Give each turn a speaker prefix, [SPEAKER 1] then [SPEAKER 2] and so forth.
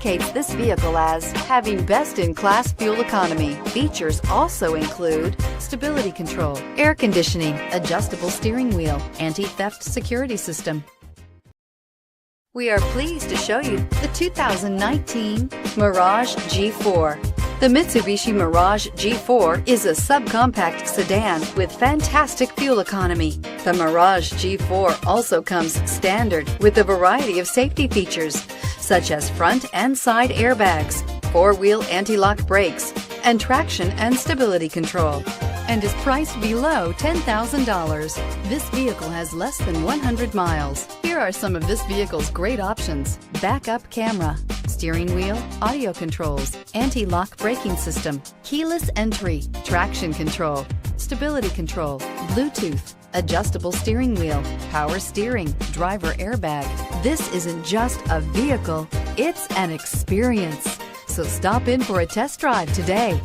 [SPEAKER 1] indicates this vehicle as having best-in-class fuel economy. Features also include stability control, air conditioning, adjustable steering wheel, anti-theft security system. We are pleased to show you the 2019 Mirage G4. The Mitsubishi Mirage G4 is a subcompact sedan with fantastic fuel economy. The Mirage G4 also comes standard with a variety of safety features, such as front and side airbags, four-wheel anti-lock brakes, and traction and stability control, and is priced below $10,000. This vehicle has less than 100 miles. Here are some of this vehicle's great options: backup camera, steering wheel audio controls, anti-lock braking system, keyless entry, traction control, stability control, Bluetooth, adjustable steering wheel, power steering, driver airbag. This isn't just a vehicle, it's an experience. So stop in for a test drive today.